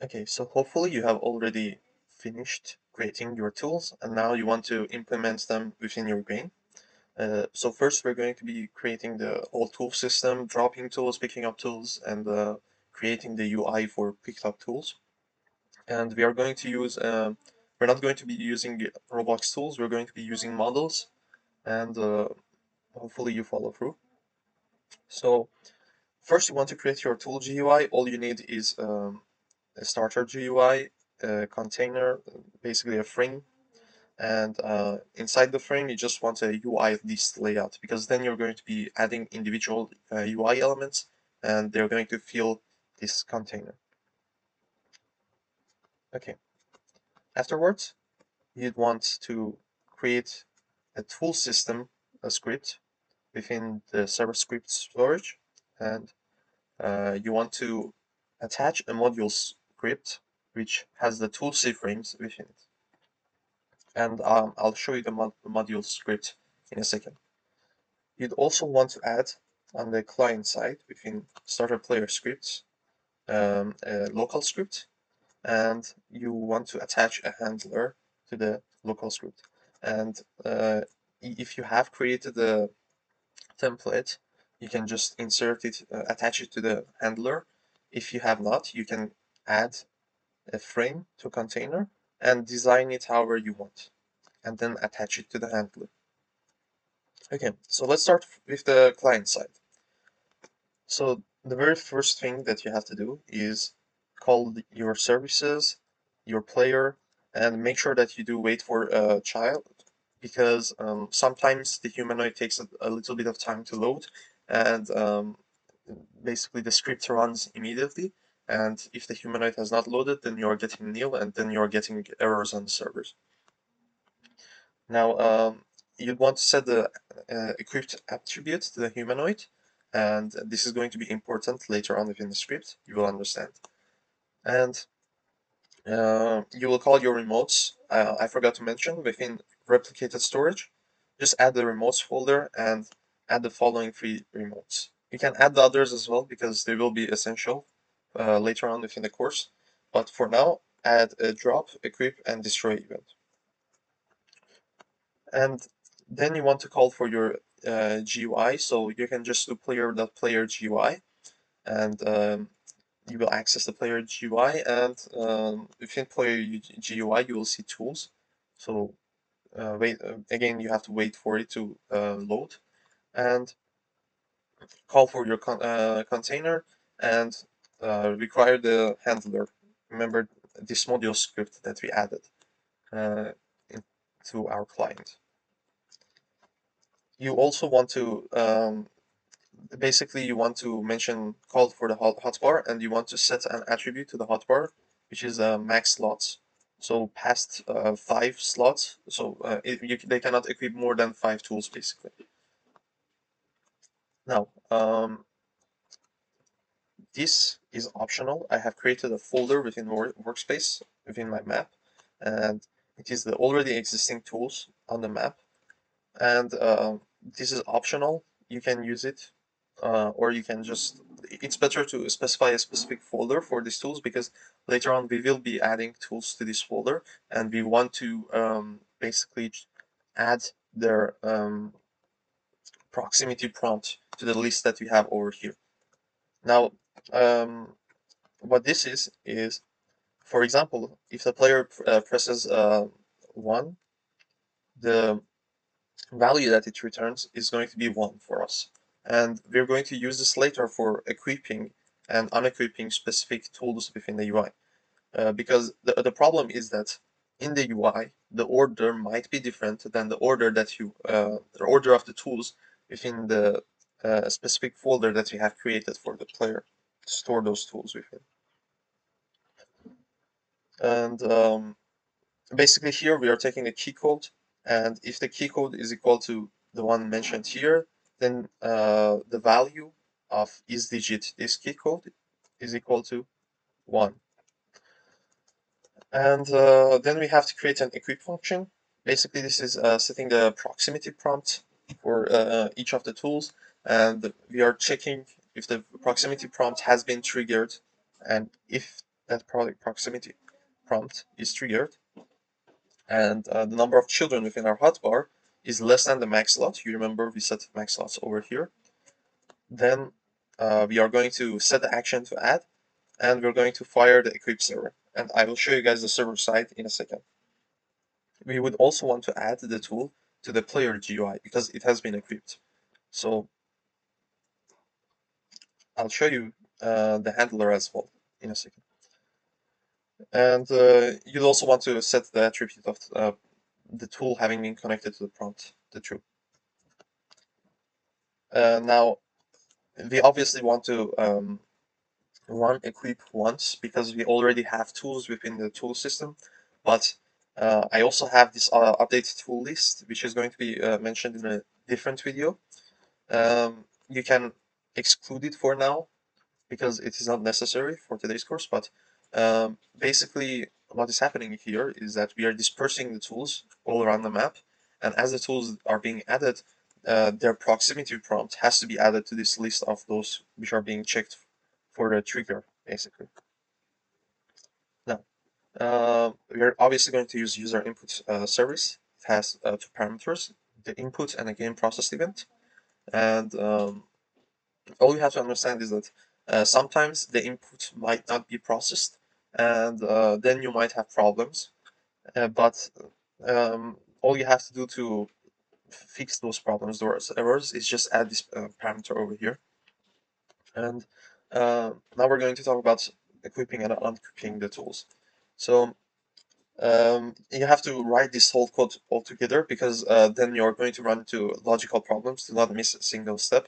Okay, so hopefully you have already finished creating your tools and now you want to implement them within your game. So first we're going to be creating the whole tool system, dropping tools, picking up tools, and creating the UI for picked up tools. And we are going to use, we're not going to be using Roblox tools, we're going to be using models, and hopefully you follow through. So first you want to create your tool GUI. All you need is a starter GUI, a container, basically a frame, and inside the frame you just want a UI list layout because then you're going to be adding individual UI elements and they're going to fill this container. Okay. Afterwards, you'd want to create a tool system, a script within the server script storage, and you want to attach a module script which has the tool frames within it. And I'll show you the module script in a second. You'd also want to add on the client side within starter player scripts a local script, and you want to attach a handler to the local script. And if you have created a template, you can just insert it, attach it to the handler. If you have not, you can add a frame to a container and design it however you want, and then attach it to the handler. Okay, so let's start with the client side. So the very first thing that you have to do is call your services, your player, and make sure that you do wait for a child because sometimes the humanoid takes a little bit of time to load and basically the script runs immediately. And if the humanoid has not loaded, then you're getting nil and then you're getting errors on the servers. Now, you'd want to set the equipped attribute to the humanoid, and this is going to be important later on within the script. You will understand. And you will call your remotes. I forgot to mention within replicated storage, just add the remotes folder and add the following three remotes. You can add the others as well because they will be essential later on within the course. But for now, add a drop, equip, and destroy event. And then you want to call for your GUI, so you can just do player.player GUI, and you will access the player GUI, and within player GUI you will see tools. So wait again, you have to wait for it to load, and call for your container, and require the handler. Remember this module script that we added uh, into our client. You also want to basically you want to mention call for the hotbar and you want to set an attribute to the hotbar which is max slots, so past 5 slots, so they cannot equip more than 5 tools basically. Now this is optional. I have created a folder within workspace within my map, and it is the already existing tools on the map, and this is optional. You can use it, or you can just. It's better to specify a specific folder for these tools because later on we will be adding tools to this folder, and we want to basically add their proximity prompt to the list that we have over here. Now, um, what this is, for example, if the player presses 1, the value that it returns is going to be 1 for us. And we're going to use this later for equipping and unequipping specific tools within the UI. Because the problem is that in the UI, the order might be different than the order of the tools within the specific folder that we have created for the player to store those tools within. And basically here we are taking a key code, and if the key code is equal to the one mentioned here, then the value of isDigit, this key code, is equal to 1. And then we have to create an equip function. Basically this is setting the proximity prompt for each of the tools, and we are checking if the proximity prompt has been triggered, and if that proximity prompt is triggered, and the number of children within our hotbar is less than the max slot. You remember we set max slots over here. Then we are going to set the action to add, and we're going to fire the equip server. And I will show you guys the server side in a second. We would also want to add the tool to the player GUI because it has been equipped. So I'll show you the handler as well in a second. And you'd also want to set the attribute of the tool having been connected to the prompt, the true. Now, we obviously want to run equip once because we already have tools within the tool system, but I also have this updated tool list, which is going to be mentioned in a different video. You can exclude it for now because it is not necessary for today's course, but basically what is happening here is that we are dispersing the tools all around the map, and as the tools are being added, their proximity prompt has to be added to this list of those which are being checked for the trigger, basically. Now, we're obviously going to use user input service. It has two parameters, the input and a game processed event, and all you have to understand is that sometimes the input might not be processed, and then you might have problems. But all you have to do to fix those problems, those errors, is just add this parameter over here. And now we're going to talk about equipping and unequipping the tools. So you have to write this whole code all together because then you're going to run into logical problems to not miss a single step.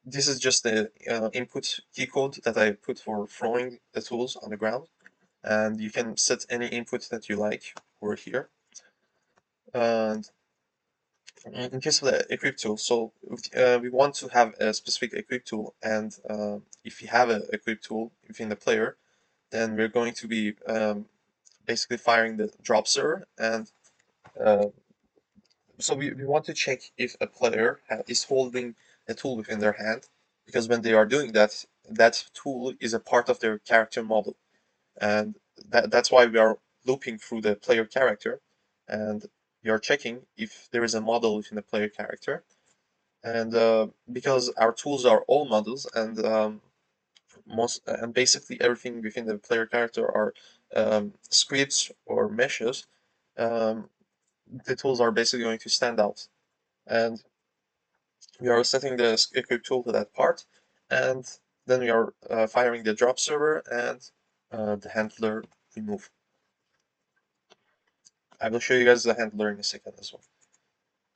This is just the input key code that I put for throwing the tools on the ground, and you can set any input that you like over here. And in case of the equip tool, so we want to have a specific equip tool, and if you have an equip tool within the player, then we're going to be basically firing the drop server, and uh, so we want to check if a player is holding a tool within their hand, because when they are doing that, that tool is a part of their character model, and that's why we are looping through the player character, and we are checking if there is a model within the player character, and because our tools are all models, and basically everything within the player character are scripts or meshes. Um, the tools are basically going to stand out, and we are setting the equip tool to that part, and then we are firing the drop server and the handler remove. I will show you guys the handler in a second as well.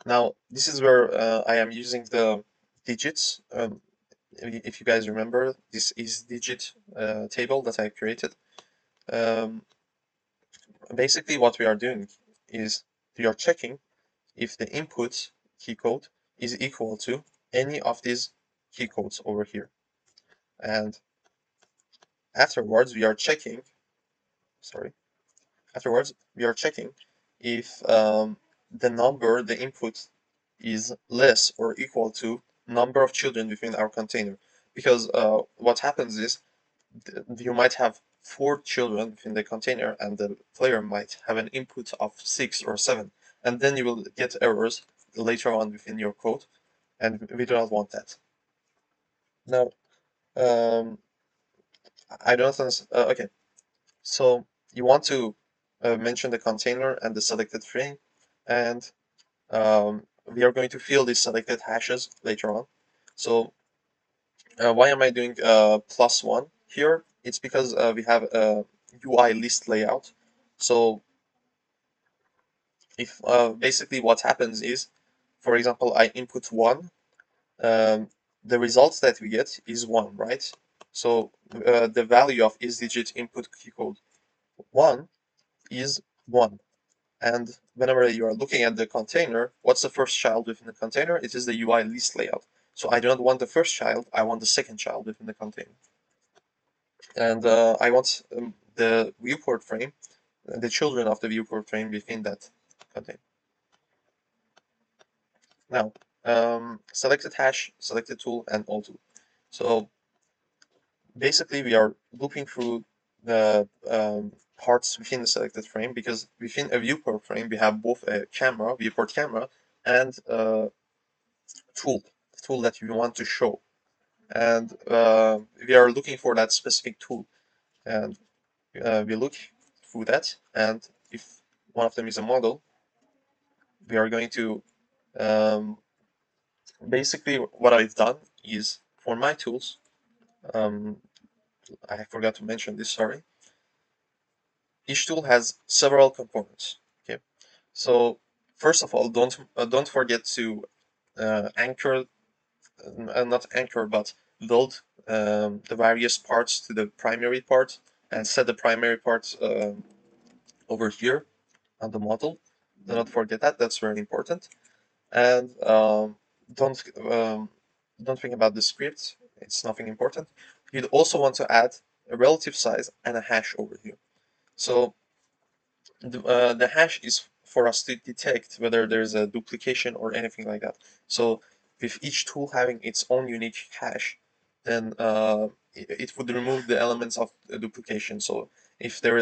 Now, this is where I am using the digits. If you guys remember, this is digit table that I created. Um, Basically, what we are doing is we are checking if the input key code is equal to any of these key codes over here. And afterwards, we are checking, sorry, afterwards, we are checking if the number, the input, is less or equal to number of children within our container. Because what happens is you might have 4 children within the container, and the player might have an input of 6 or 7, and then you will get errors later on within your code, and we do not want that. Now, um, I don't understand. Okay, so you want to mention the container and the selected frame, and we are going to fill these selected hashes later on. So why am I doing +1 here? It's because we have a UI list layout. So if basically what happens is, for example, I input 1, um, the results that we get is 1, right? So the value of isDigit input key code 1 is 1. And whenever you are looking at the container, what's the first child within the container? It is the UI list layout. So I do not want the first child, I want the second child within the container. And I want the viewport frame, the children of the viewport frame within that container. Now, selected hash, selected tool, and all tool. So basically we are looping through the parts within the selected frame, because within a viewport frame we have both a camera, viewport camera, and a tool, tool that you want to show. And we are looking for that specific tool. And we look through that, and if one of them is a model, we are going to basically what I've done is for my tools, um, I forgot to mention this, sorry. Each tool has several components. Okay, so first of all, don't forget to anchor, not anchor, but build the various parts to the primary part, and set the primary part over here on the model. Do not forget that; that's very important. And don't um, don't think about the script; it's nothing important. You'd also want to add a relative size and a hash over here. So the hash is for us to detect whether there's a duplication or anything like that. So with each tool having its own unique hash, then it would remove the elements of the duplication. So if there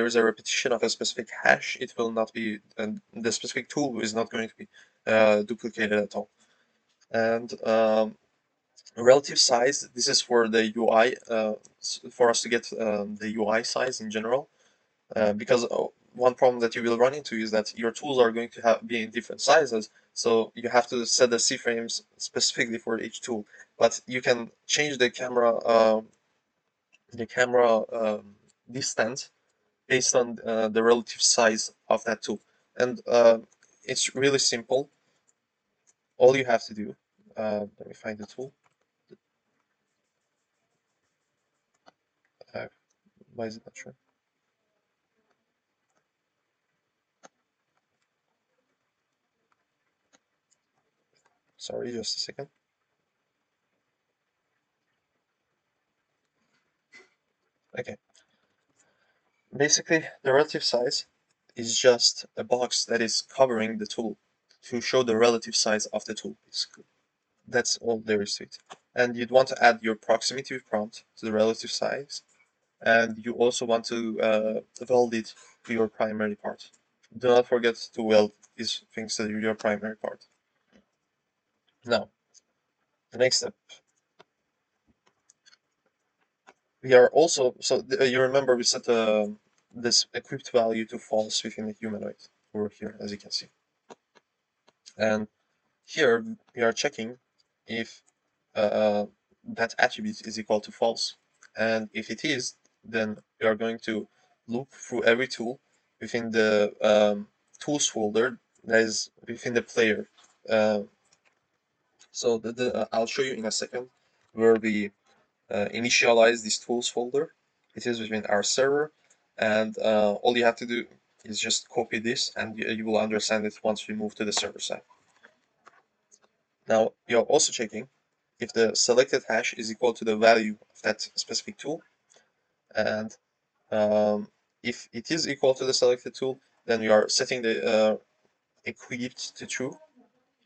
is a repetition of a specific hash, it will not be, and the specific tool is not going to be duplicated at all. And relative size, this is for the UI, for us to get the UI size in general, because one problem that you will run into is that your tools are going to be in different sizes, so you have to set the C frames specifically for each tool. But you can change the camera distance based on the relative size of that tool, and it's really simple. All you have to do, let me find the tool. Uh, why is it not sure? Sorry, just a second. Okay. Basically, the relative size is just a box that is covering the tool to show the relative size of the tool. Basically, that's all there is to it. And you'd want to add your proximity prompt to the relative size, and you also want to weld it to your primary part. Do not forget to weld these things to your primary part. Now, the next step, we are also, so you remember we set this equipped value to false within the humanoid over here, as you can see. And here we are checking if that attribute is equal to false. And if it is, then we are going to loop through every tool within the tools folder that is within the player. Uh, so I'll show you in a second where we initialize this tools folder. It is within our server, and all you have to do is just copy this, and you will understand it once we move to the server side. Now you're also checking if the selected hash is equal to the value of that specific tool, and if it is equal to the selected tool, then you are setting the equipped to true,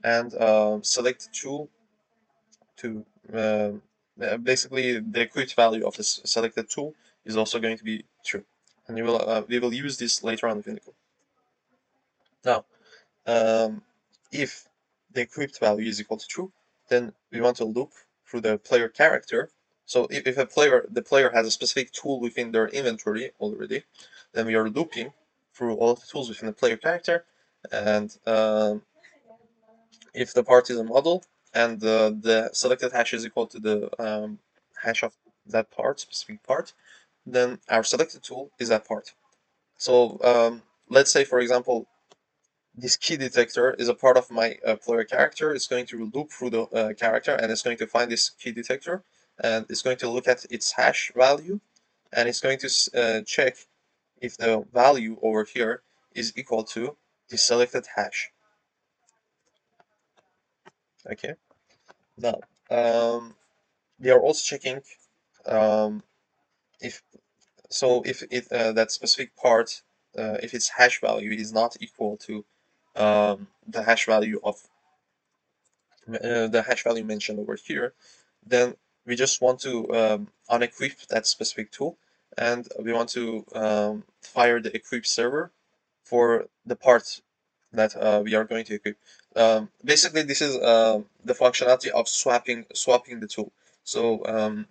and select tool to basically the equipped value of this selected tool is also going to be true, and we will use this later on in the code. Now, um, if the equipped value is equal to true, then we want to loop through the player character. So if the player has a specific tool within their inventory already, then we are looping through all of the tools within the player character. And if the part is a model and the selected hash is equal to the hash of that part, specific part, then our selected tool is that part. So let's say, for example, this key detector is a part of my player character. It's going to loop through the character, and it's going to find this key detector, and it's going to look at its hash value, and it's going to check if the value over here is equal to the selected hash. Okay. Now, we are also checking um, if if that specific part, if its hash value is not equal to the hash value of the hash value mentioned over here, then we just want to unequip that specific tool, and we want to fire the equip server for the part that we are going to equip. Basically, this is the functionality of swapping the tool. So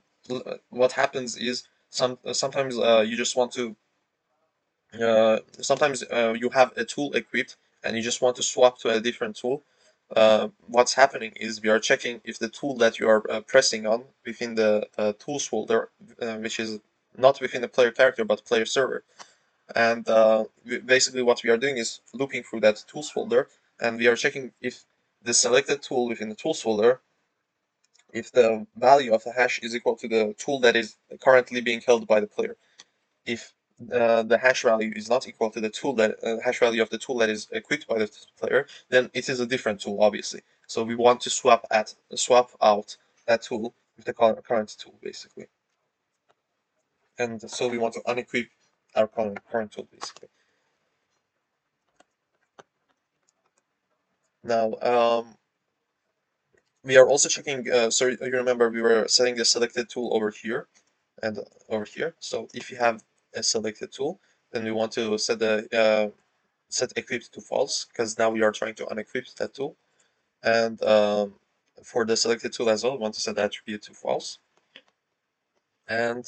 what happens is sometimes you just want to sometimes you have a tool equipped and you just want to swap to a different tool. What's happening is we are checking if the tool that you are pressing on within the tools folder, which is not within the player character but player server. And basically what we are doing is looping through that tools folder, and we are checking if the selected tool within the tools folder, if the value of the hash is equal to the tool that is currently being held by the player. If the hash value is not equal to the tool that hash value of the tool that is equipped by the player, then it is a different tool, obviously. So we want to swap out that tool with the current tool, basically. And so we want to unequip our current tool, basically. Now, we are also checking. So you remember we were setting the selected tool over here and over here. So if you have a selected tool, then we want to set equipped to false, because now we are trying to unequip that tool. And for the selected tool as well, we want to set the attribute to false. And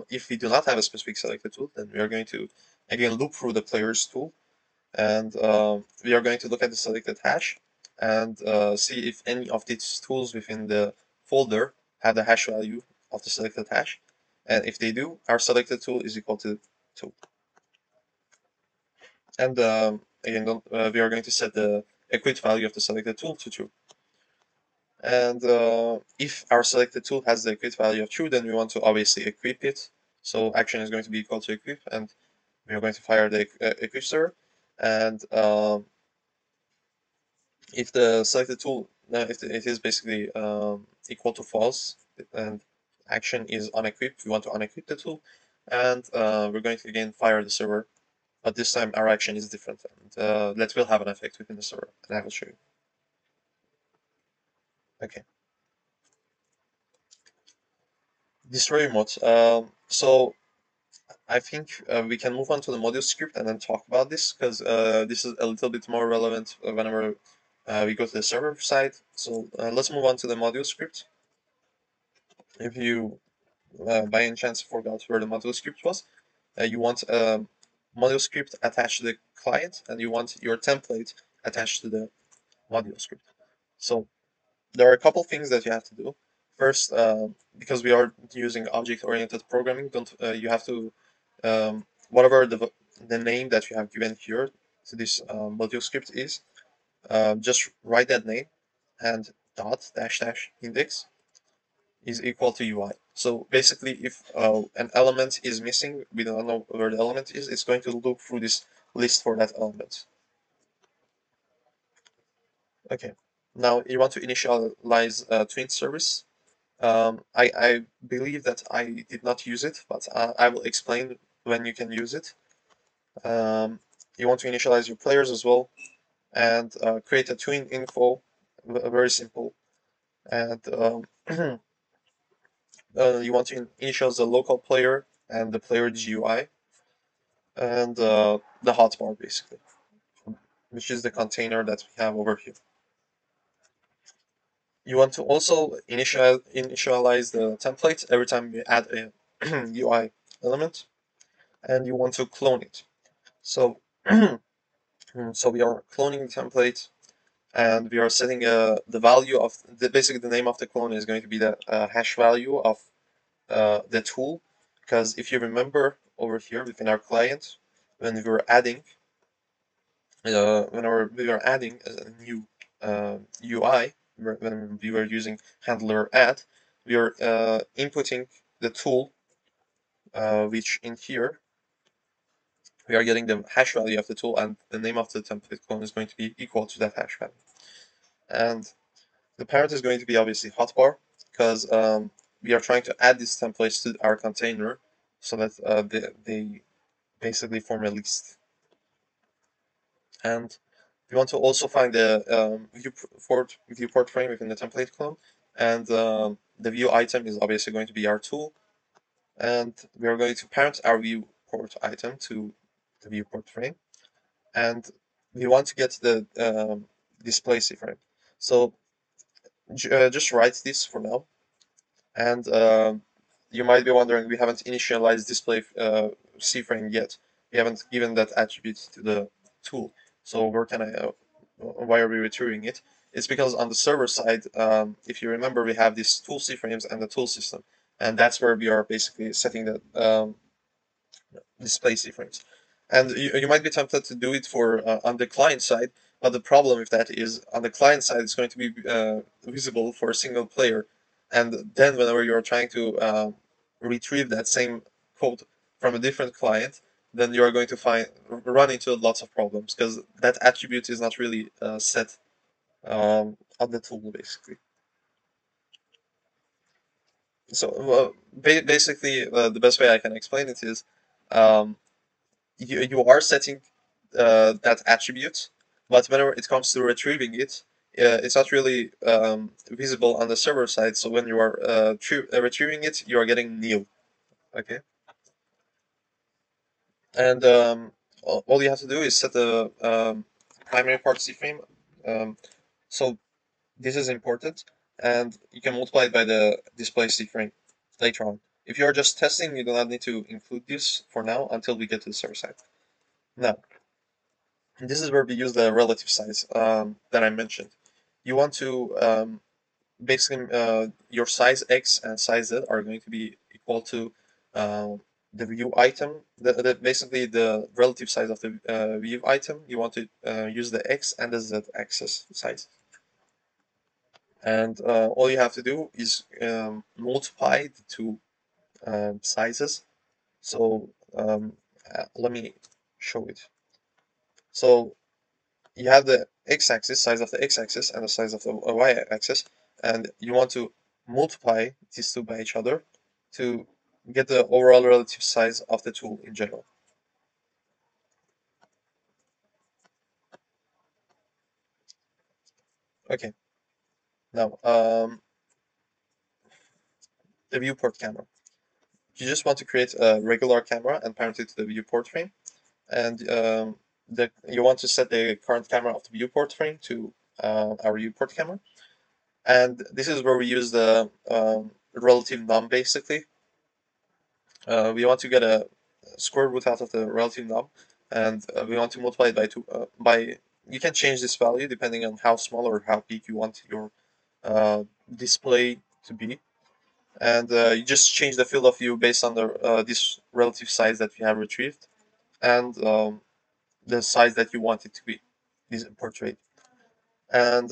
if we do not have a specific selected tool, then we are going to again loop through the player's tool, and we are going to look at the selected hash and see if any of these tools within the folder have the hash value of the selected hash. And if they do, our selected tool is equal to 2. And again, we are going to set the equipped value of the selected tool to true. And if our selected tool has the equipped value of true, then we want to obviously equip it. So action is going to be equal to equip, and we are going to fire the equip server. And if the selected tool, if it is basically equal to false, and action is unequipped, we want to unequip the tool, and we're going to again fire the server. But this time our action is different, and that will have an effect within the server, and I will show you. Okay. Destroy remote. So I think we can move on to the module script and then talk about this, because this is a little bit more relevant whenever we go to the server side. So let's move on to the module script. If you by any chance forgot where the module script was, you want a module script attached to the client, and you want your template attached to the module script. So there are a couple things that you have to do. First, because we are using object-oriented programming, don't you have to whatever the name that you have given here to this module script is, just write that name, and dot dash dash index is equal to UI. So basically, if an element is missing, we don't know where the element is, it's going to look through this list for that element. Okay. Now you want to initialize twin service. I believe that I did not use it, but I will explain when you can use it. You want to initialize your players as well, and create a twin info, very simple. And you want to initialize the local player and the player GUI, and the hotbar basically, which is the container that we have over here. You want to also initialize the template every time you add a UI element, and you want to clone it. So, so we are cloning the template, and we are setting the value of basically the name of the clone is going to be the hash value of the tool, because if you remember over here within our client, when we were adding whenever we were adding a new UI, when we were using handler add, we are inputting the tool, which in here we are getting the hash value of the tool, and the name of the template clone is going to be equal to that hash value. And the parent is going to be obviously hotbar, because we are trying to add these templates to our container so that they basically form a list. And we want to also find the viewport frame within the template clone, and the view item is obviously going to be our tool, and we are going to parent our viewport item to the viewport frame, and we want to get the display frame. So just write this for now, and you might be wondering, we haven't initialized display C-frame yet. We haven't given that attribute to the tool. So where can I? Why are we retrieving it? It's because on the server side, if you remember, we have these tool C-frames and the tool system, and that's where we are basically setting the display C-frames. And you might be tempted to do it for on the client side, but the problem with that is on the client side it's going to be visible for a single player, and then whenever you're trying to retrieve that same code from a different client, then you are going to run into lots of problems because that attribute is not really set on the tool basically. So basically, the best way I can explain it is. Um, you are setting that attribute, but whenever it comes to retrieving it, it's not really visible on the server side. So when you are retrieving it, you are getting nil. Okay, and all you have to do is set the primary part C frame. Um, so this is important, and you can multiply it by the display C frame later on. If you are just testing, you do not need to include this for now until we get to the server side. Now, this is where we use the relative size that I mentioned. You want to basically your size x and size z are going to be equal to the view item. Basically the relative size of the view item. You want to use the x and the z axis size, and all you have to do is multiply the two sizes. So let me show it. So you have the x-axis, size of the x-axis, and the size of the y-axis, and you want to multiply these two by each other to get the overall relative size of the tool in general. Okay, now the viewport camera. You just want to create a regular camera and parent it to the viewport frame, and you want to set the current camera of the viewport frame to our viewport camera, and this is where we use the relative num basically. We want to get a square root out of the relative num, and we want to multiply it by two. You can change this value depending on how small or how big you want your uh, display to be, and you just change the field of view based on the this relative size that you have retrieved, and the size that you want it to be, this portrait. And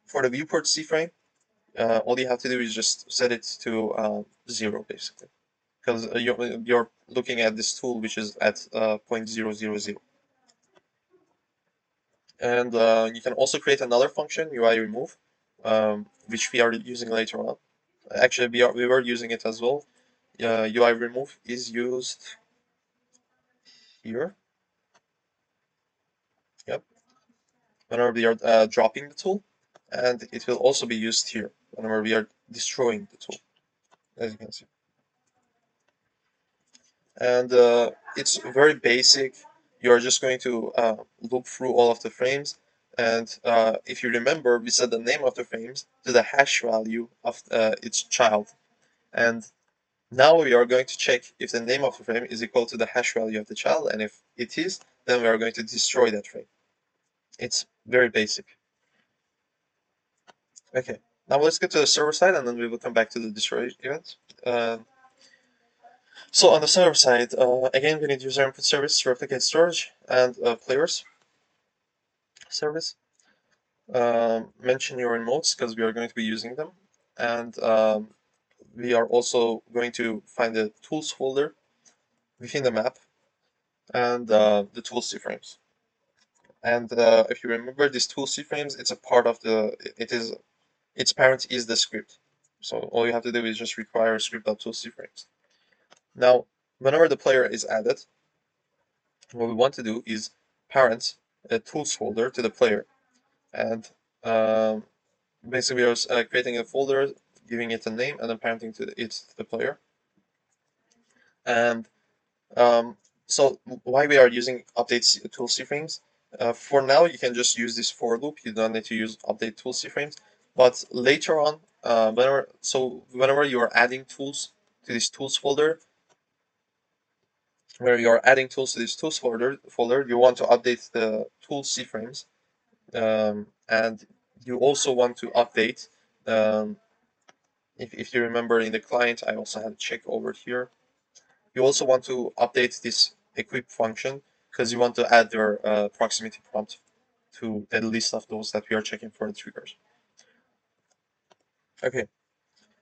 for the viewport C frame, all you have to do is just set it to 0 basically, because you're looking at this tool which is at 0.000. And you can also create another function, UI remove, which we are using later on. Actually, we were using it as well. UI remove is used here. Yep. Whenever we are dropping the tool, and it will also be used here whenever we are destroying the tool, as you can see. And it's very basic. You're just going to look through all of the frames, and if you remember, we set the name of the frames to the hash value of its child, and now we are going to check if the name of the frame is equal to the hash value of the child, and if it is, then we are going to destroy that frame. It's very basic. Okay, now let's get to the server side, and then we will come back to the destroy event. So on the server side, again, we need user input service, replicate storage, and players service. Mention your remotes because we are going to be using them, and we are also going to find the tools folder within the map and the tools frames. And if you remember these tools frames, it's a part of the. It is its parent is the script. So all you have to do is just require script.tools frames. Now, whenever the player is added, what we want to do is parent a tools folder to the player, and um, basically we are creating a folder, giving it a name, and then parenting it to the player. And so why we are using update tool cframes? For now, you can just use this for loop. You don't need to use update tool cframes. But later on, whenever you are adding tools to this tools folder, where you are adding tools to this tools folder, you want to update the tool cframes, and you also want to update. Um, if you remember in the client, I also had a check over here. You also want to update this equip function because you want to add your proximity prompt to the list of those that we are checking for the triggers. Okay,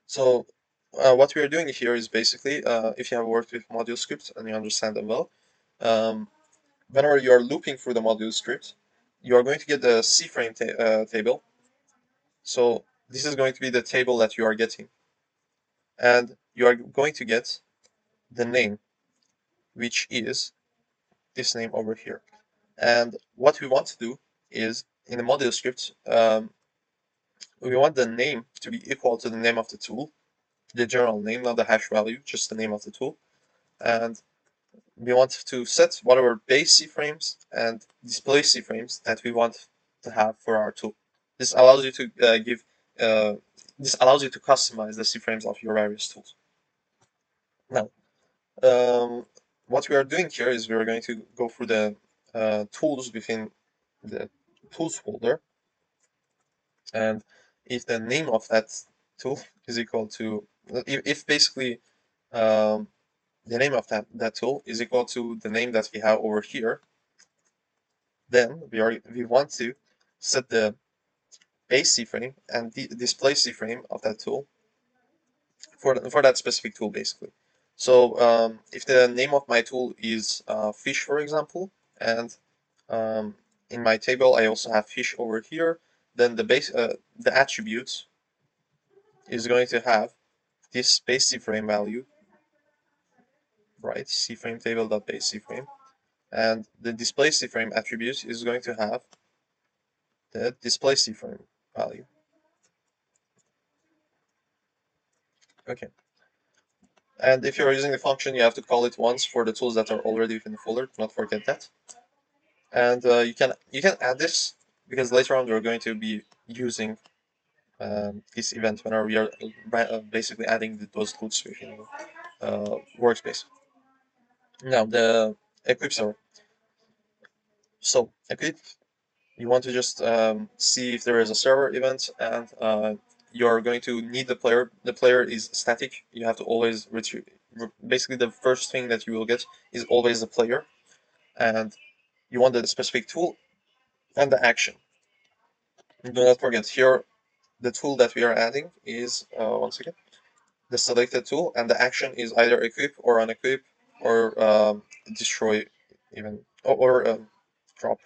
so what we are doing here is basically, if you have worked with module scripts and you understand them well, um, whenever you are looping through the module script, you are going to get the cframe table. So this is going to be the table that you are getting, and you are going to get the name, which is this name over here. And what we want to do is in the module script, we want the name to be equal to the name of the tool, the general name, not the hash value, just the name of the tool. And we want to set whatever base cframes and display cframes that we want to have for our tool. This allows you to uh, this allows you to customize the cframes of your various tools. Now, um, what we are doing here is we are going to go through the tools within the tools folder, and if the name of that tool is equal to, if basically um, the name of that tool is equal to the name that we have over here, then we want to set the base cframe and the display cframe of that tool for that specific tool basically. So if the name of my tool is fish, for example, and um, in my table I also have fish over here, then the attribute is going to have this base cframe value, right? Cframe table.base cframe, and the display cframe attribute is going to have the display cframe value. Okay. And if you're using the function, you have to call it once for the tools that are already within the folder. Do not forget that. And you can add this because later on we're going to be using this event whenever we are basically adding those tools within workspace. Now the equip server. So equip, you want to just see if there is a server event, and you're going to need the player. The player is static. You have to always retrieve. Basically, the first thing that you will get is always the player, and you want the specific tool and the action. Do not forget here the tool that we are adding is once again the selected tool, and the action is either equip or unequip or destroy, even or drop.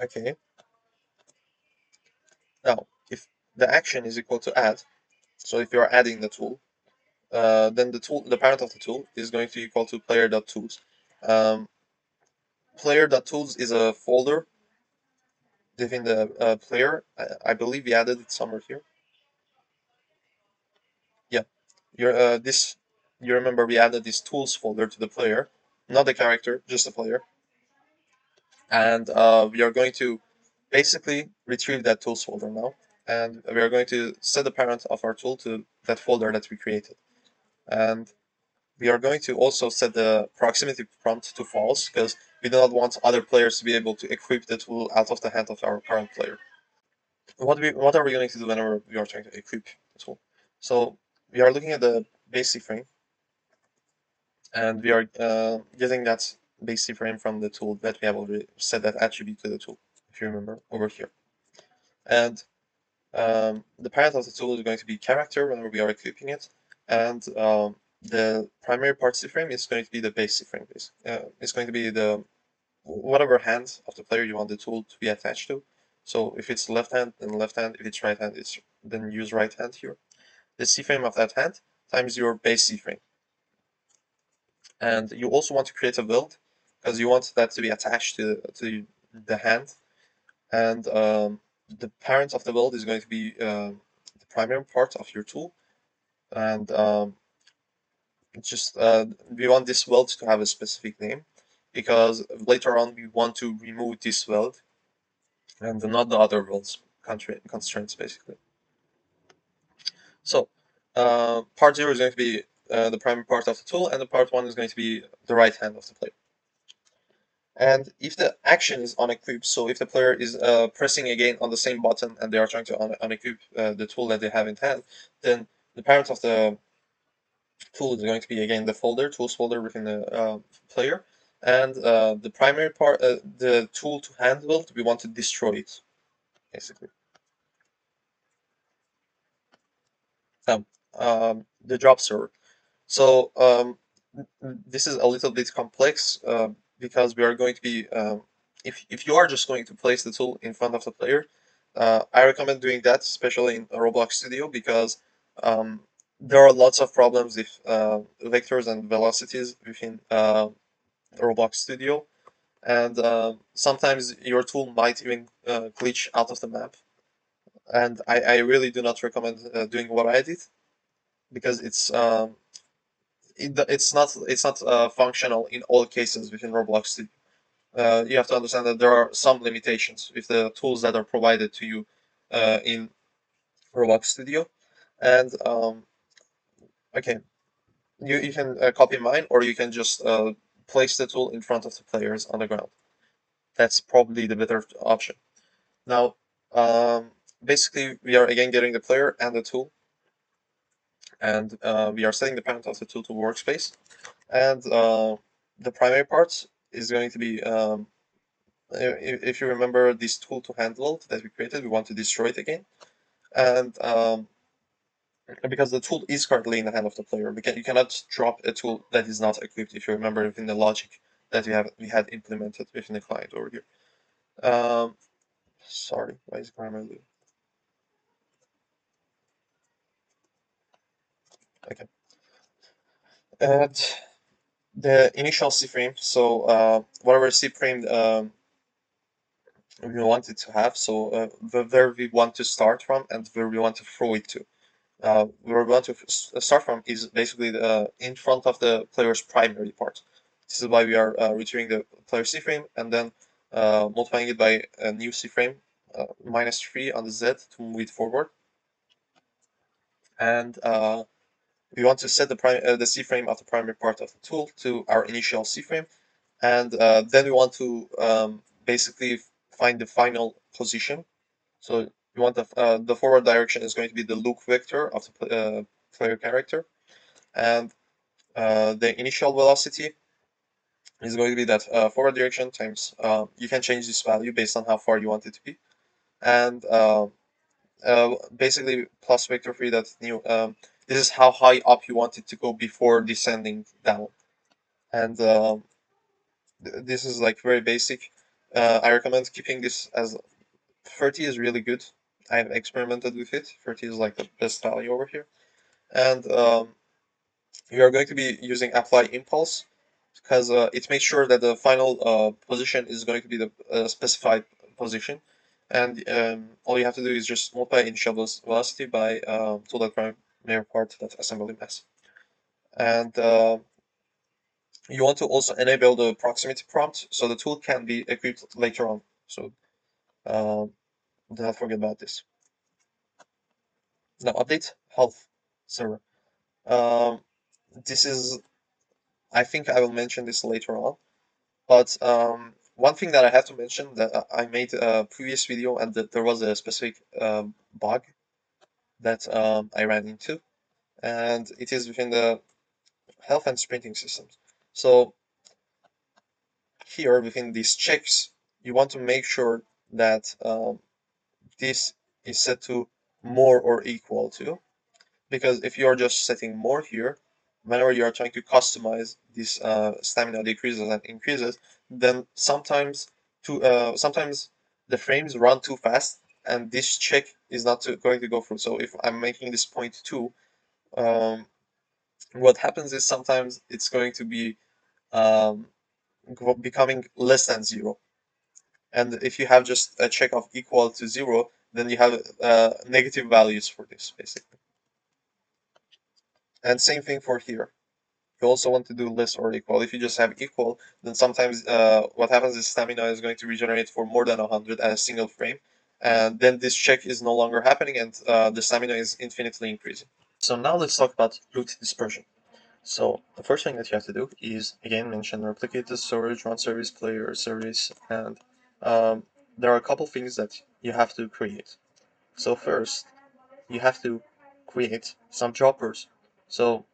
Okay. Now, if the action is equal to add, so if you are adding the tool, then the parent of the tool is going to be equal to player.tools. Um, player.tools is a folder within the player. I believe we added it somewhere here. Yeah, you remember we added this tools folder to the player, not the character, just the player, and we are going to basically retrieve that tools folder now, and we are going to set the parent of our tool to that folder that we created, and we are going to also set the proximity prompt to false because we do not want other players to be able to equip the tool out of the hand of our current player. What are we going to do whenever we are trying to equip the tool? So we are looking at the base frame, and we are getting that base frame from the tool that we have already set that attribute to the tool, if you remember over here. And the parent of the tool is going to be character whenever we are equipping it, and the primary part frame is going to be the base frame. It's going to be the whatever hand of the player you want the tool to be attached to. So if it's left hand, then left hand. If it's right hand, it's then use right hand here. The C frame of that hand times your base C frame. And you also want to create a build because you want that to be attached to the hand, and the parent of the weld is going to be the primary part of your tool, and just we want this weld to have a specific name because later on we want to remove this weld and not the other welds constraints basically. So part zero is going to be the primary part of the tool, and the part one is going to be the right hand of the player. And if the action is unequipped, so if the player is pressing again on the same button and they are trying to unequip the tool that they have in hand, then the parent of the tool is going to be again the folder, tools folder within the player, and the primary part, the tool to handle, we want to destroy it, basically. Um, the job server. So this is a little bit complex because we are going to be, if you are just going to place the tool in front of the player, I recommend doing that, especially in Roblox Studio, because um, there are lots of problems with vectors and velocities within Roblox Studio, and sometimes your tool might even glitch out of the map. And I really do not recommend doing what I did because it's not functional in all cases within Roblox Studio. You have to understand that there are some limitations with the tools that are provided to you in Roblox Studio, and okay, you can copy mine, or you can just place the tool in front of the players on the ground. That's probably the better option. Now, basically, we are again getting the player and the tool, and we are setting the parent of the tool to workspace, and the primary part is going to be if you remember this tool to handle that we created, we want to destroy it again. And because the tool is currently in the hand of the player, you cannot drop a tool that is not equipped. If you remember within the logic that we had implemented within the client over here. Um, Sorry, why is grammar loop? Okay. And the initial C frame. So whatever C frame we want it to have. So where we want to start from and where we want to throw it to. Where we want to start from is basically in front of the player's primary part. This is why we are retrieving the player C frame and then multiplying it by a new C frame -3 on the Z to move it forward. And we want to set the C frame of the primary part of the tool to our initial C frame, and then we want to basically find the final position. So you want the forward direction is going to be the look vector of the player character, and the initial velocity is going to be that forward direction times. You can change this value based on how far you want it to be, and basically plus vector 3 that's new. This is how high up you want it to go before descending down, and this is like very basic. I recommend keeping this as 30 is really good. I've experimented with it. 30 is like the best value over here. And we are going to be using apply impulse because it makes sure that the final position is going to be the specified position. And all you have to do is just multiply initial velocity by tool.primary part.assembly mass. And you want to also enable the proximity prompt so the tool can be equipped later on. So um, do not forget about this. Now update health server. Um, this is, I think I will mention this later on, but one thing that I have to mention that I made a previous video and that there was a specific bug that I ran into, and it is within the health and sprinting systems. So here within these checks, you want to make sure that this is set to more or equal to, because if you are just setting more here, whenever you are trying to customize this stamina decreases and increases, then sometimes the frames run too fast and this check is not going to go through. So if I'm making this 0.2, um, what happens is sometimes it's going to be um, becoming less than zero. And if you have just a check of equal to 0, then you have negative values for this basically. And same thing for here. You also want to do less or equal. If you just have equal, then sometimes what happens is stamina is going to regenerate for more than 100 at a single frame, and then this check is no longer happening, and the stamina is infinitely increasing. So now let's talk about loot dispersion. So the first thing that you have to do is again mention replicated storage, run service, player service, and um, there are a couple things that you have to create. So first, you have to create some droppers. So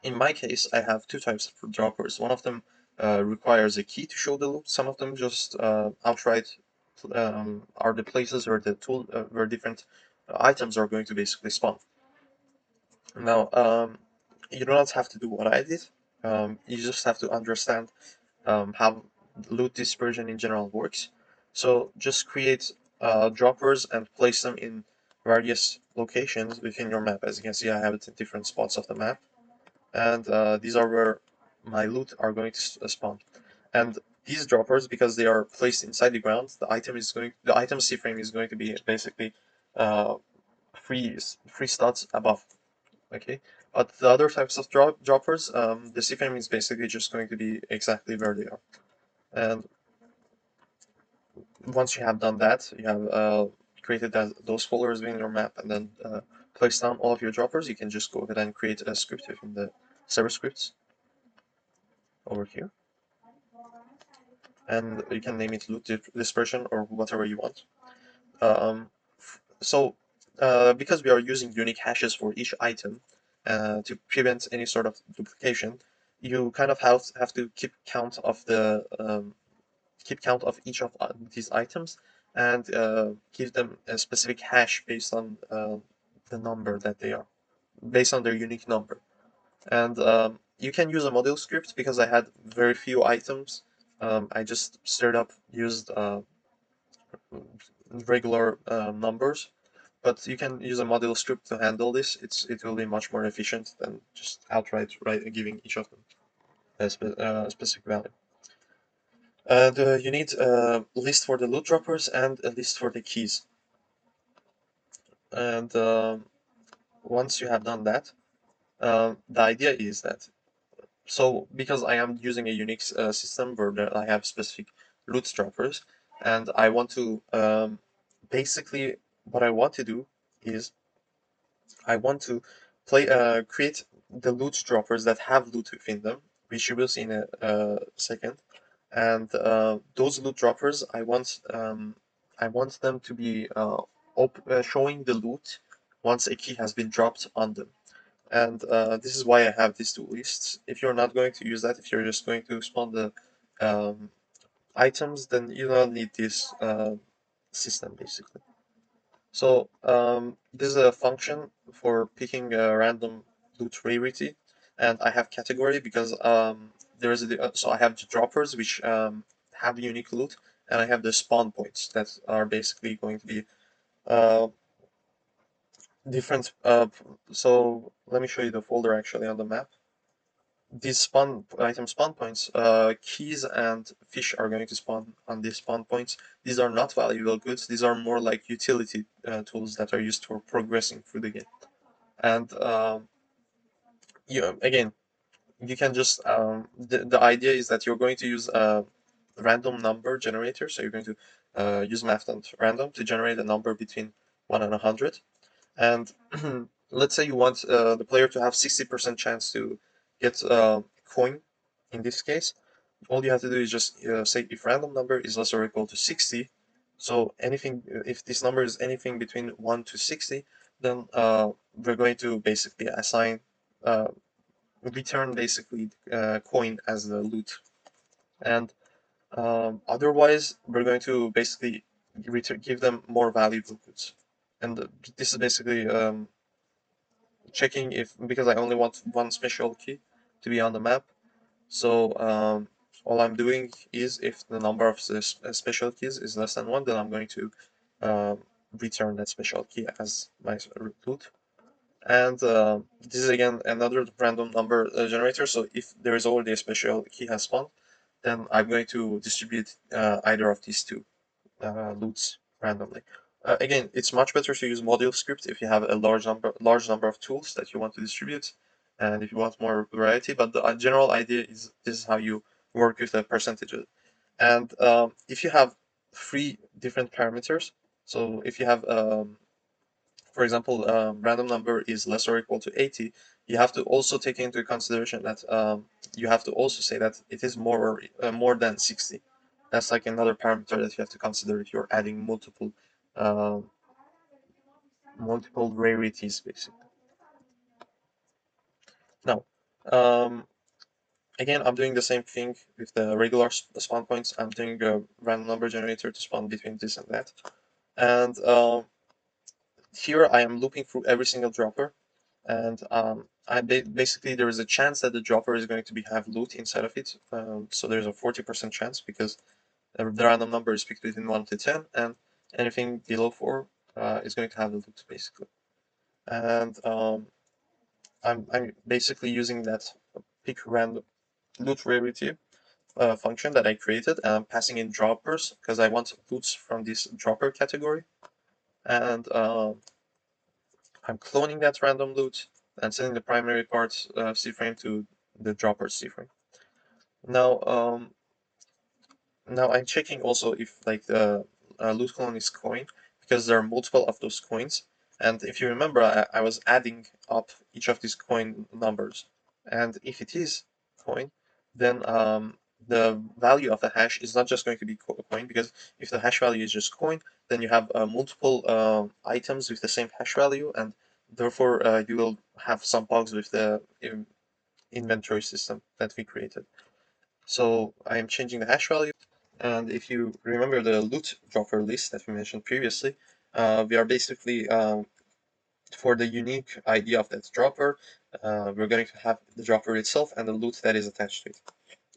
in my case, I have two types of droppers. One of them requires a key to show the loop. Some of them just outright are the places where the tool where different items are going to basically spawn. Now, you do not have to do what I did. You just have to understand how loot dispersion in general works. So just create droppers and place them in various locations within your map. As you can see, I have it in different spots of the map, and these are where my loot are going to spawn. And these droppers, because they are placed inside the ground, the item C frame is going to be basically uh, three slots above. Okay, but the other types of droppers, the C frame is basically just going to be exactly where they are. And once you have done that, you have created those folders within your map, and then placed down all of your droppers. You can just go ahead and create a script within the server scripts over here, and you can name it loot dispersion or whatever you want. Um, because we are using unique hashes for each item to prevent any sort of duplication, you kind of have to keep count of each of these items and give them a specific hash based on the number that they are, based on their unique number. And you can use a model script because I had very few items. I just straight up used regular numbers, but you can use a model script to handle this. It will be much more efficient than just outright giving each of them a specific value. And you need a list for the loot droppers and a list for the keys. And once you have done that, the idea is that, so because I am using a Unix system where I have specific loot droppers, and I want to basically what I want to do is I want to create the loot droppers that have loot within them, which you will see in a second. And those loot droppers, I want them to be showing the loot once a key has been dropped on them. And this is why I have these two lists. If you're not going to use that, if you're just going to spawn the um, items, then you don't need this system basically. So this is a function for picking a random loot rarity, and I have category because there is so I have the droppers which have unique loot, and I have the spawn points that are basically going to be uh, different. So let me show you the folder actually on the map. These spawn points, keys and fish are going to spawn on these spawn points. These are not valuable goods. These are more like utility tools that are used for progressing through the game. And again, you can just the idea is that you're going to use a random number generator. So you're going to use math.random to generate a number between 1 and 100. And let's say you want the player to have 60% chance to get a coin. In this case, all you have to do is just say if random number is less or equal to 60. So anything, if this number is anything between 1 to 60, then we're going to basically assign, uh, return basically coin as the loot. And otherwise, we're going to basically give them more valuable goods. And this is basically checking if, because I only want one special key to be on the map. So all I'm doing is if the number of the special keys is less than one, then I'm going to um, return that special key as my root. And this is again another random number generator. So if there is already a special key has spawned, then I'm going to distribute either of these two loots randomly. Again, it's much better to use module script if you have a large number of tools that you want to distribute, and if you want more variety. But the general idea is this is how you work with the percentages. And if you have three different parameters, so if you have for example, random number is less or equal to 80, you have to also take into consideration that you have to also say that it is more than 60. That's like another parameter that you have to consider if you're adding uh, multiple rarities, basically. Now, um, again, I'm doing the same thing with the regular spawn points. I'm doing a random number generator to spawn between this and that. And here I am looping through every single dropper, and basically there is a chance that the dropper is going to have loot inside of it. So there's a 40% chance because the random number is picked between 1 to 10, and anything below 4 is going to have the loot, basically. And I'm basically using that pick random loot rarity function that I created, and I'm passing in droppers because I want loots from this dropper category. And I'm cloning that random loot and sending the primary part C-frame to the dropper C-frame. Now, now I'm checking also if like the loot clone is coin, because there are multiple of those coins. And if you remember, I was adding up each of these coin numbers. And if it is coin, then the value of the hash is not just going to be coin, because if the hash value is just coin, then you have multiple items with the same hash value, and therefore you will have some bugs with the inventory system that we created. So I am changing the hash value. And if you remember the loot dropper list that we mentioned previously, we are basically, for the unique ID of that dropper, we're going to have the dropper itself and the loot that is attached to it.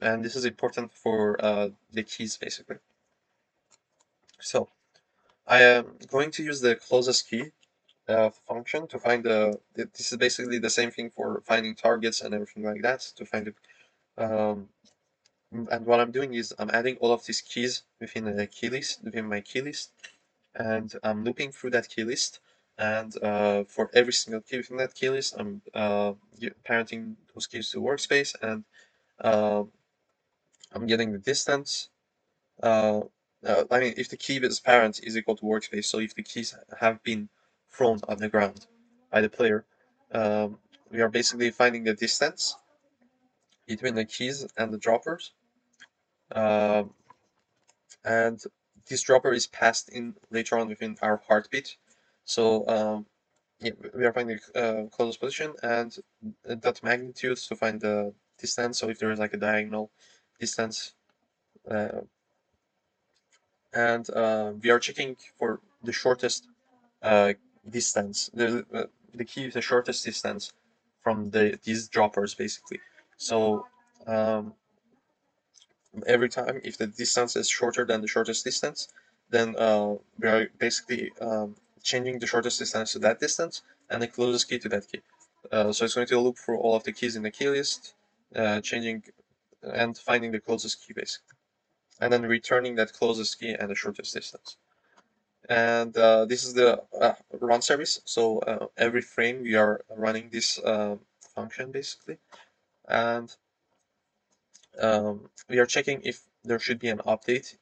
And this is important for the keys, basically. So I am going to use the closest key function to find this is basically the same thing for finding targets and everything like that, to find um, and what I'm doing is I'm adding all of these keys within my key list, and I'm looping through that key list. And for every single key within that key list, I'm parenting those keys to workspace, and uh, I'm getting the distance. Uh, I mean, if the key with its parent is equal to workspace, so if the keys have been thrown on the ground by the player, we are basically finding the distance between the keys and the droppers. Um, and this dropper is passed in later on within our heartbeat. So yeah, we are finding the closest position and that magnitude to find the distance. So if there is like a diagonal distance, uh, and we are checking for the shortest uh, distance, the key is the shortest distance from these droppers, basically. So every time if the distance is shorter than the shortest distance, then we are basically changing the shortest distance to that distance and the closest key to that key. So it's going to loop for all of the keys in the key list, changing and finding the closest key, basically, and then returning that closest key and the shortest distance. And this is the run service. So every frame we are running this function, basically, and we are checking if there should be an update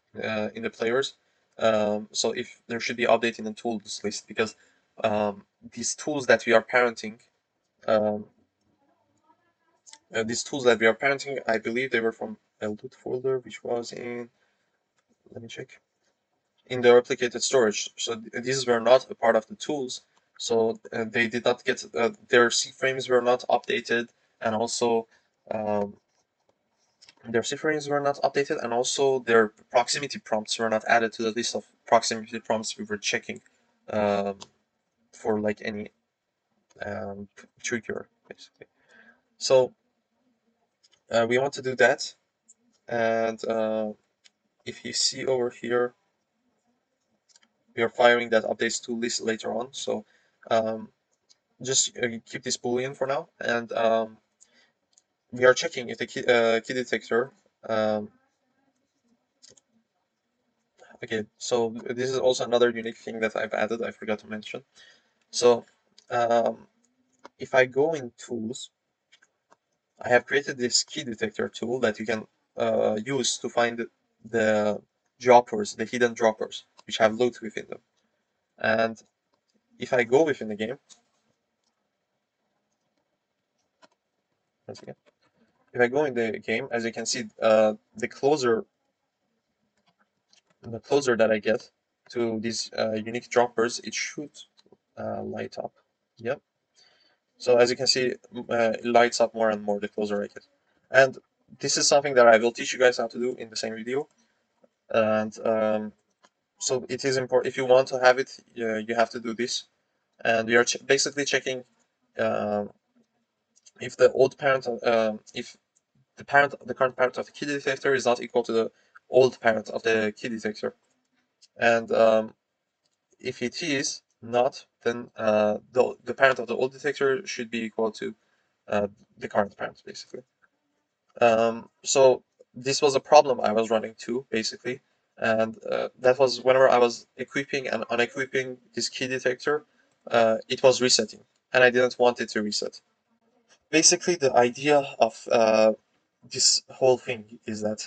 in the players. So if there should be update in the tools list, because these tools that we are parenting, um, I believe they were from a loot folder, which was in, let me check, in the replicated storage. So these were not a part of the tools. So they did not get, their C frames were not updated, and also um, their cipherings were not updated, and also their proximity prompts were not added to the list of proximity prompts we were checking um, for like any trigger, basically. So we want to do that, and if you see over here, we are firing that updates to list later on. So um, just keep this boolean for now, and we are checking if the key detector. Um, Okay, so this is also another unique thing that I've added, I forgot to mention. So um, if I go in tools, I have created this key detector tool that you can use to find the droppers, the hidden droppers, which have loot within them. And if I go within the game, once again, if I go in the game, as you can see, the closer that I get to these unique droppers, it should light up. Yep. So as you can see, it lights up more and more the closer I get. And this is something that I will teach you guys how to do in the same video. And so it is important. If you want to have it, you have to do this. And we are basically checking um, if the old parent, if the current parent of the key detector is not equal to the old parent of the key detector. And if it is not, then the parent of the old detector should be equal to uh, the current parent, basically. So this was a problem I was running too, basically, and that was whenever I was equipping and unequipping this key detector, it was resetting, and I didn't want it to reset. Basically, the idea of this whole thing is that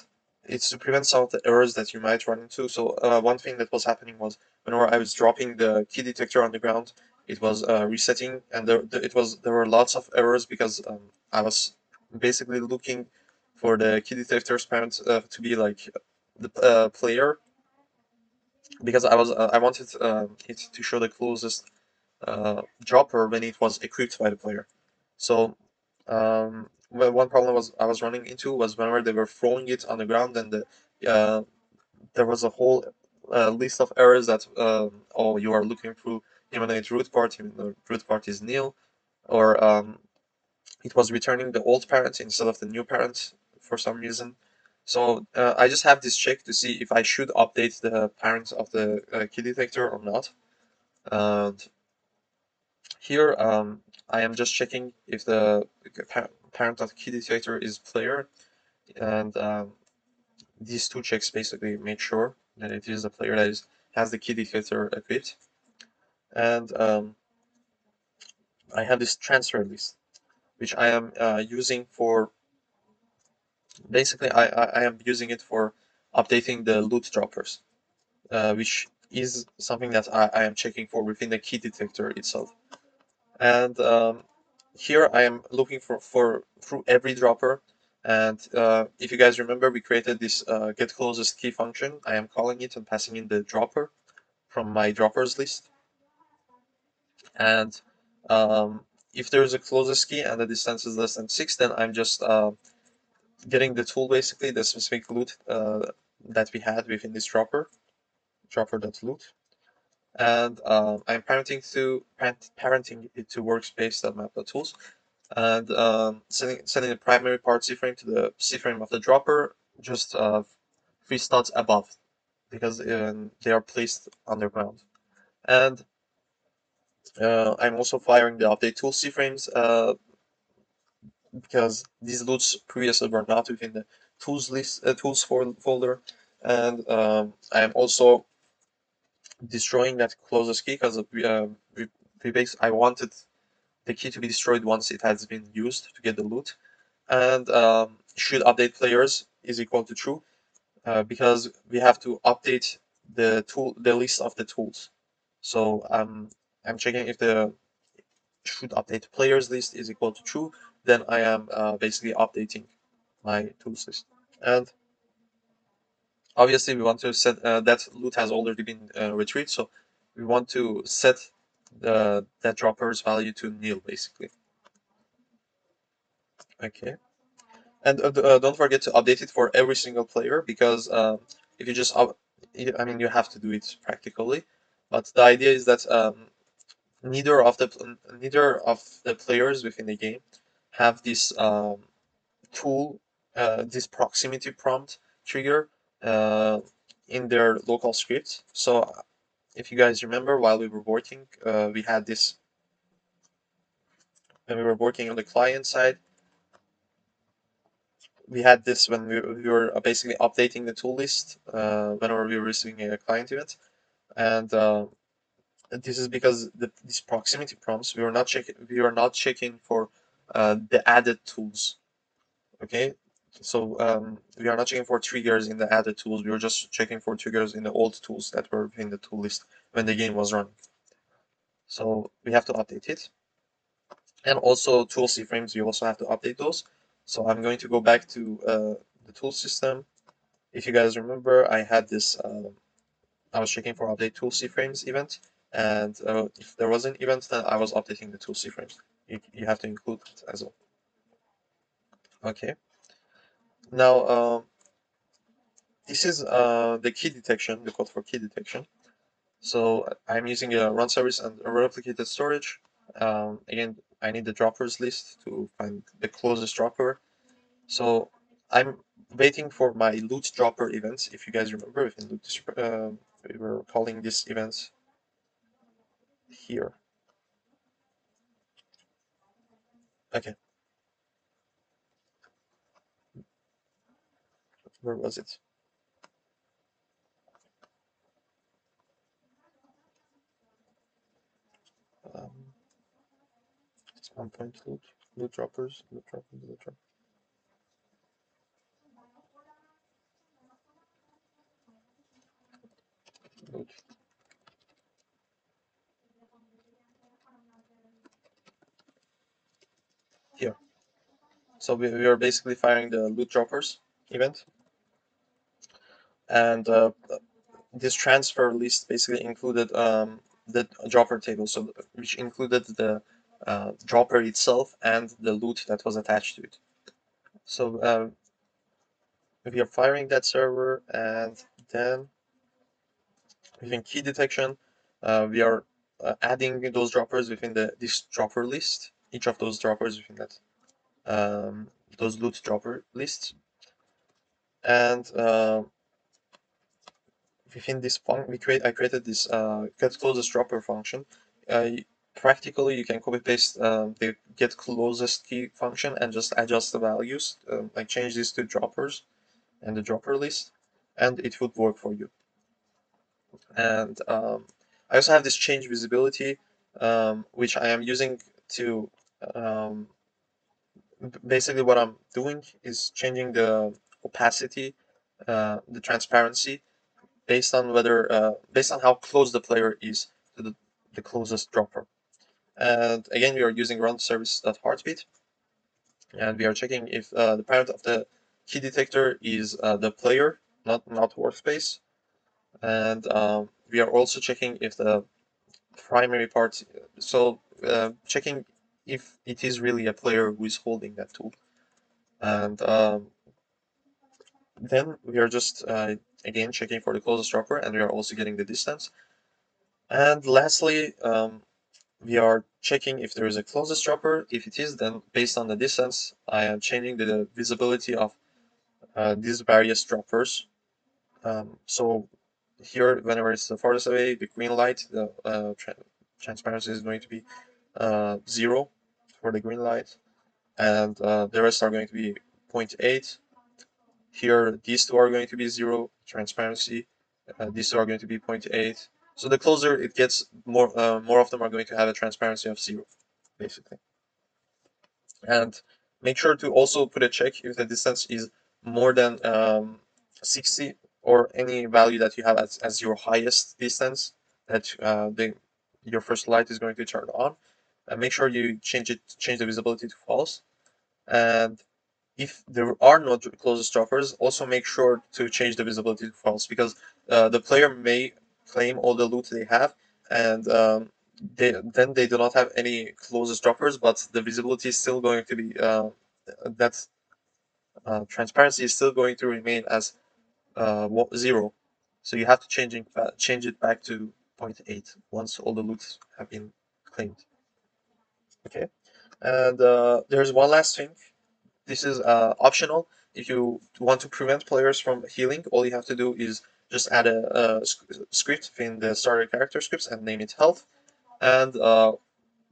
it's to prevent some of the errors that you might run into. So one thing that was happening was whenever I was dropping the key detector on the ground, it was resetting, and there were lots of errors because I was basically looking for the key detector's parent to be like the player, because I wanted it to show the closest dropper when it was equipped by the player. So one problem was I was running into was whenever they were throwing it on the ground, and uh, there was a whole list of errors that oh, you are looking through humanate root part, even though root part is nil, or it was returning the old parent instead of the new parent for some reason. So I just have this check to see if I should update the parent of the key detector or not. And here, I am just checking if the parent of key detector is player, and these two checks basically make sure that it is a player that has the key detector equipped. And I have this transfer list, which I am using for basically I am using it for updating the loot droppers, which is something that I am checking for within the key detector itself. And here I am looking for through every dropper. And if you guys remember, we created this get closest key function. I am calling it and passing in the dropper from my droppers list. And if there is a closest key and the distance is less than 6, then I'm just getting the tool, basically the specific loot that we had within this dropper.loot. And I'm parenting it to workspace.map.tools, and setting the primary part C-frame to the C-frame of the dropper, just 3 slots above, because they are placed underground. And I'm also firing the update tool C-frames because these loots previously were not within the tools list, folder. And I am also destroying that closest key because I wanted the key to be destroyed once it has been used to get the loot. And should update players is equal to true, because we have to update the list of the tools. So I'm checking if the should update players list is equal to true, then I am basically updating my tools list. And obviously we want to set that loot has already been retrieved, so we want to set that dropper's value to nil, basically. Okay. And don't forget to update it for every single player, because if you just I mean, you have to do it practically, but the idea is that neither of the players within the game have this tool, this proximity prompt trigger uh, in their local script. So if you guys remember, while we were working, we had this when we were working on the client side. we had this when we were basically updating the tool list whenever we were receiving a client event, and this is because these proximity prompts we are not checking for the added tools. Okay, so we are not checking for triggers in the added tools. We were just checking for triggers in the old tools that were in the tool list when the game was running. So we have to update it, and also tool frames. We also have to update those. So I'm going to go back to the tool system. If you guys remember, I had this. I was checking for update tool frames event, and if there was an event, then I was updating the tool frames. You have to include it as well. Okay. Now this is the key detection, the code for key detection. So I'm using a run service and a replicated storage. Again, I need the droppers list to find the closest dropper. So I'm waiting for my loot dropper events. If you guys remember, if in loot, we were calling this event here. Okay, where was it? Um, Spawn point loot droppers, loot droppers, loot droppers, loot here. So we are basically firing the loot droppers event, and this transfer list basically included the dropper table, so which included the dropper itself and the loot that was attached to it. So we are firing that server, and then within key detection, we are adding those droppers within this dropper list. Each of those droppers within that those loot dropper lists, and within this function, I created this get closest dropper function. Uh, Practically, you can copy paste the get closest key function and just adjust the values, like change these to droppers and the dropper list, and it would work for you. And I also have this change visibility, which I am using to um, basically what I'm doing is changing the opacity, the transparency based on how close the player is to the closest dropper. And again, we are using run service.heartbeat, and we are checking if the parent of the key detector is the player, not workspace. And we are also checking if the primary part, so checking if it is really a player who is holding that tool. And then we are just again checking for the closest dropper, and we are also getting the distance. And lastly, we are checking if there is a closest dropper. If it is, then based on the distance, I am changing the visibility of these various droppers. So here, whenever it's the farthest away, the green light, the transparency is going to be 0 for the green light, and the rest are going to be zero point 0.8. Here, these two are going to be 0 transparency. These two are going to be zero point 0.8. So the closer it gets, more of them are going to have a transparency of 0, basically. And make sure to also put a check if the distance is more than 60, or any value that you have as your highest distance that your first light is going to turn on. And make sure you change the visibility to false. And if there are no closest droppers, also make sure to change the visibility to false, because the player may claim all the loot they have, and they do not have any closest droppers, but the visibility is still going to be that transparency is still going to remain as 0. So you have to change it back to zero point 0.8 once all the loots have been claimed. Okay, and there's one last thing. This is optional. If you want to prevent players from healing, all you have to do is just add a script in the starter character scripts and name it health. And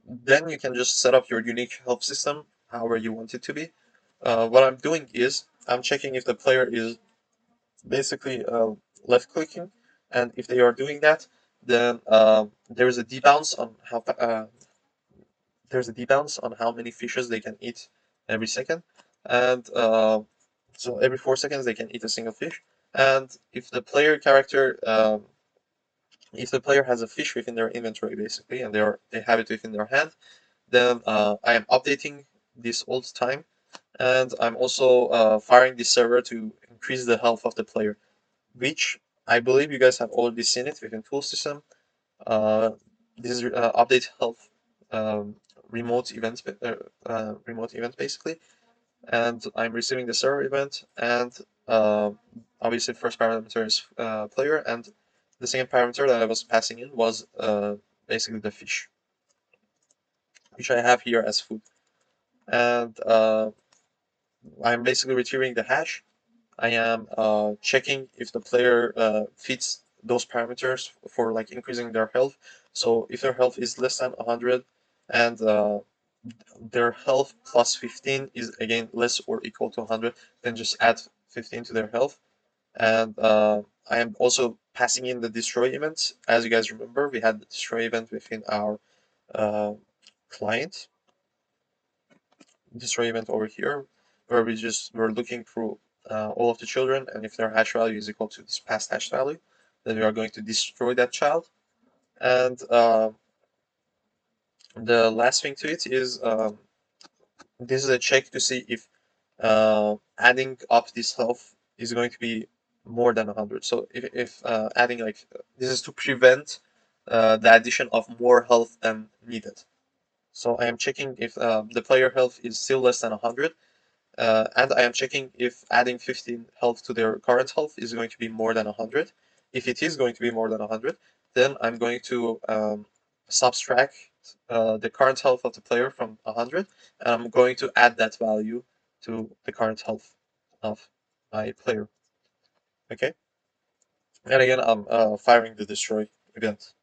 then you can just set up your unique health system however you want it to be. What I'm doing is I'm checking if the player is basically left clicking, and if they are doing that, then there's a debounce on how many fishes they can eat every second, and so every 4 seconds they can eat a single fish. And if the player has a fish within their inventory basically, and they have it within their hand, then I am updating this all the time, and I'm also firing this server to increase the health of the player, which I believe you guys have already seen it within tool system. Uh, this is update health um, remote event basically, and I'm receiving the server event, and uh, obviously the first parameter is player, and the second parameter that I was passing in was basically the fish, which I have here as food, and I'm basically retrieving the hash. I am checking if the player fits those parameters for like increasing their health. So if their health is less than 100 and their health plus 15 is again less or equal to 100, then just add 15 to their health. And I am also passing in the destroy event. As you guys remember, we had the destroy event within our uh, client destroy event over here, where we just were looking through all of the children, and if their hash value is equal to this past hash value, then we are going to destroy that child. And the last thing to it is this is a check to see if adding up this health is going to be more than 100. So if adding like this is to prevent the addition of more health than needed. So I am checking if the player health is still less than 100, and I am checking if adding 15 health to their current health is going to be more than 100. If it is going to be more than 100, then I'm going to subtract the current health of the player from 100, and I'm going to add that value to the current health of my player. Okay? And again, I'm firing the destroy event.